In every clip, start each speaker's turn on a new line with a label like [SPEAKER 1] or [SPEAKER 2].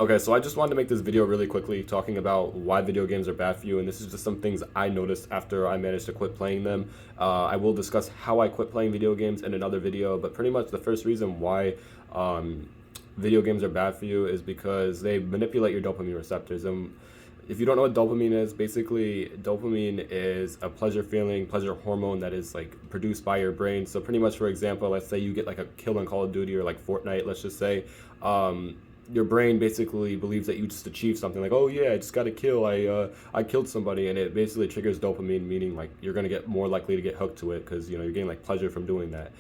[SPEAKER 1] Okay, so I just wanted to make this video really quickly talking about why video games are bad for you, and this is just some things I noticed after I managed to quit playing them. I will discuss how I quit playing video games in another video, but pretty much the first reason why um, video games are bad for you is because they manipulate your dopamine receptors. And if you don't know what dopamine is, basically dopamine is a pleasure feeling, pleasure hormone that is like produced by your brain. So pretty much, for example, let's say you get like a kill on Call of Duty or like Fortnite, let's just say. Um, your brain basically believes that you just achieved something like, oh yeah, I just got a kill, I killed somebody, and it basically triggers dopamine, meaning like you're gonna get more likely to get hooked to it because you're getting like pleasure from doing that.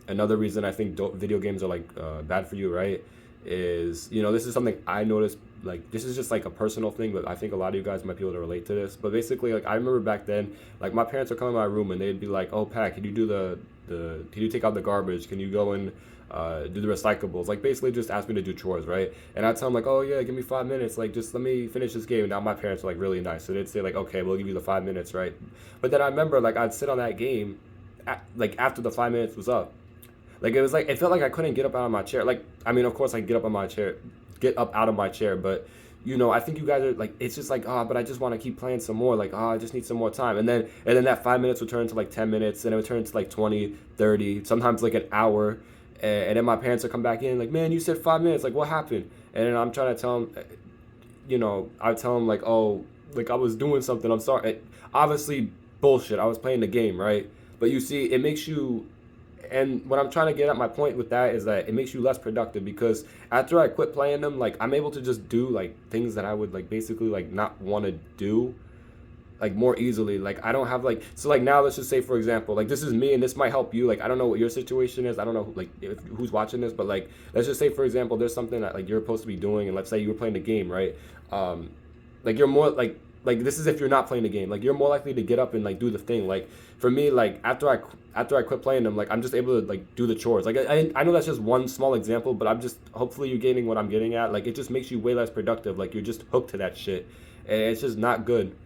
[SPEAKER 1] Another reason I think video games are like bad for you, right, is this is something I noticed. Like this is just like a personal thing, but I think a lot of you guys might be able to relate to this. But basically, like I remember back then, like my parents would come in my room and they'd be like, "Oh, Pat, can you do the can you take out the garbage? Can you go and do the recyclables?" Like basically just ask me to do chores, right? And I'd tell them like, "Oh yeah, give me 5 minutes. Like just let me finish this game." And now my parents are like really nice, so they'd say like, "Okay, we'll give you the 5 minutes, right?" But then I remember like I'd sit on that game, like after the 5 minutes was up. Like it was like it felt like I couldn't get up out of my chair. Like I mean, of course I get up on my chair, get up out of my chair, but I think you guys are like it's just like but I just want to keep playing some more. Like I just need some more time. And then that 5 minutes would turn into like 10 minutes, and it would turn into like 20, 30, sometimes like an hour. And then my parents would come back in like, man, you said 5 minutes. Like what happened? And then I'm trying to tell them, I tell them like, oh, like I was doing something. I'm sorry. Obviously bullshit. I was playing the game, right? But you see, it makes you and what I'm trying to get at my point with that is that it makes you less productive because after I quit playing them, like I'm able to just do like things that I would like basically like not want to do like more easily. Like I don't have like so like now let's just say for example, like this is me and this might help you. Like I don't know what your situation is. I don't know like who's watching this, but like let's just say for example, there's something that like you're supposed to be doing, and let's say you were playing the game, right? Um, like you're more like this is if you're not playing the game, like you're more likely to get up and like do the thing. Like for me, like after I quit playing them, like I'm just able to like do the chores. Like I know that's just one small example, but I'm just hopefully you're getting what I'm getting at. Like it just makes you way less productive. Like you're just hooked to that shit, and it's just not good.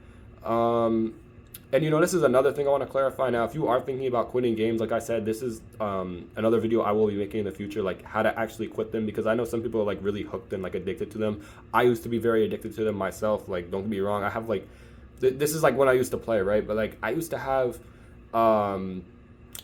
[SPEAKER 1] um and this is another thing I want to clarify now. If you are thinking about quitting games, like I said, this is another video I will be making in the future, like how to actually quit them, because I know some people are like really hooked and like addicted to them. I used to be very addicted to them myself. Like don't get me wrong, I have like this is like when I used to play, right? But like I used to have um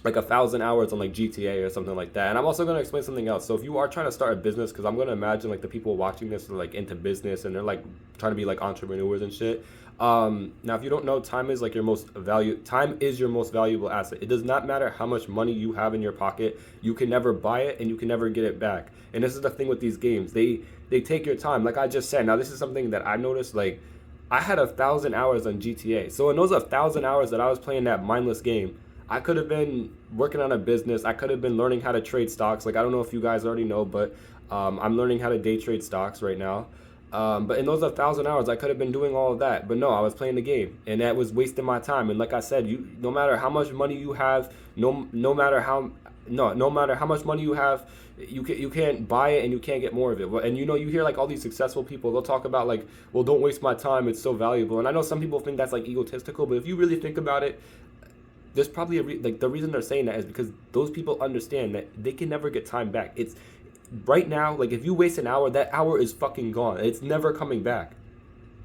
[SPEAKER 1] like 1,000 hours on like GTA or something like that. And I'm also going to explain something else. So if you are trying to start a business, because I'm going to imagine like the people watching this are like into business and they're like trying to be like entrepreneurs and shit. Now if you don't know, time is your most valuable asset. It does not matter how much money you have in your pocket. You can never buy it and you can never get it back. And this is the thing with these games. They take your time. Like I just said, now this is something that I noticed. Like I had 1,000 hours on GTA. So in those 1,000 hours that I was playing that mindless game, I could have been working on a business. I could have been learning how to trade stocks. Like I don't know if you guys already know, but I'm learning how to day trade stocks right now. But in those 1,000 hours, I could have been doing all of that. But no, I was playing the game, and that was wasting my time. And like I said, no matter how much money you have, no matter how much money you have, you can't buy it and you can't get more of it. And you hear like all these successful people, they'll talk about like, well, don't waste my time. It's so valuable. And I know some people think that's like egotistical, but if you really think about it, there's probably like the reason they're saying that is because those people understand that they can never get time back. It's right now, like if you waste an hour, that hour is fucking gone. It's never coming back.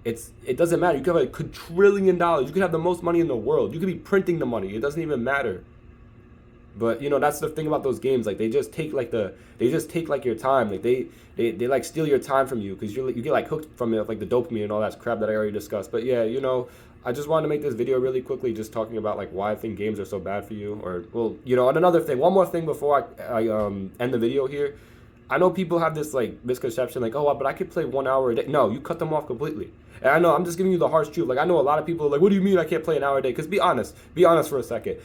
[SPEAKER 1] It doesn't matter. You could have like $1 trillion. You could have the most money in the world. You could be printing the money. It doesn't even matter. But that's the thing about those games. Like they just take like your time. Like they like steal your time from you because you get like hooked from it, like the dopamine and all that crap that I already discussed. But yeah, I just wanted to make this video really quickly, just talking about like why I think games are so bad for you. Or well, and another thing, one more thing before I end the video here. I know people have this like misconception, like, oh, but I could play 1 hour a day. No, you cut them off completely. And I know I'm just giving you the harsh truth. Like I know a lot of people are like, what do you mean I can't play an hour a day? Because be honest for a second.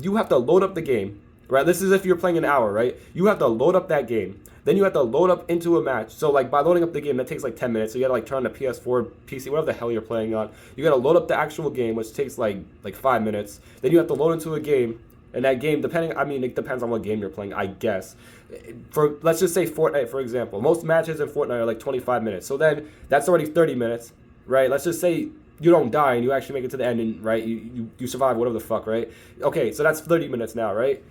[SPEAKER 1] You have to load up the game, right? This is if you're playing an hour, right? You have to load up that game. Then you have to load up into a match. So like by loading up the game, that takes like 10 minutes. So you gotta like turn on the PS4, PC, whatever the hell you're playing on. You gotta load up the actual game, which takes like 5 minutes. Then you have to load into a game. And that game, it depends on what game you're playing, I guess. For let's just say Fortnite, for example. Most matches in Fortnite are like 25 minutes. So then that's already 30 minutes, right? Let's just say you don't die and you actually make it to the end, and right, you survive, whatever the fuck, right? Okay, so that's 30 minutes now, right?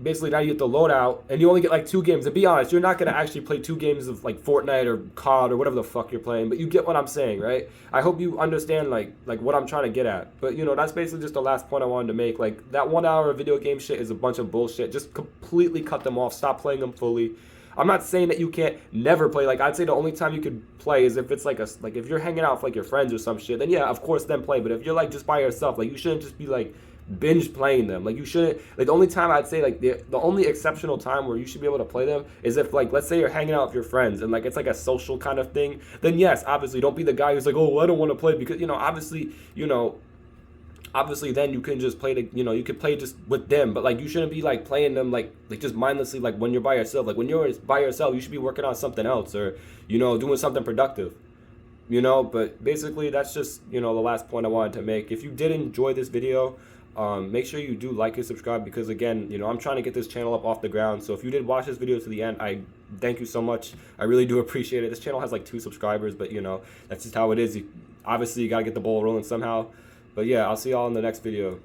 [SPEAKER 1] basically now you get the loadout and you only get like 2 games. To be honest, you're not gonna actually play 2 games of like Fortnite or COD or whatever the fuck you're playing, but you get what I'm saying, right? I hope you understand like what I'm trying to get at. But that's basically just the last point I wanted to make. Like that 1 hour of video game shit is a bunch of bullshit. Just completely cut them off. Stop playing them fully. I'm not saying that you can't never play. Like I'd say the only time you could play is if it's like if you're hanging out with like your friends or some shit. Then yeah, of course, then play. But if you're like just by yourself, like you shouldn't just be like binge playing them. Like you shouldn't. Like the only time I'd say like the only exceptional time where you should be able to play them is if like let's say you're hanging out with your friends and like it's like a social kind of thing. Then yes, obviously don't be the guy who's like, oh, I don't want to play because obviously then you can just play you can play just with them, but like you shouldn't be like playing them like just mindlessly. Like when you're by yourself, like when you're by yourself you should be working on something else or doing something productive. But basically that's just the last point I wanted to make. If you did enjoy this video, make sure you do like and subscribe, because again I'm trying to get this channel up off the ground. So if you did watch this video to the end, I thank you so much. I really do appreciate it. This channel has like 2 subscribers, but that's just how it is. Obviously you gotta get the ball rolling somehow. But yeah, I'll see y'all in the next video.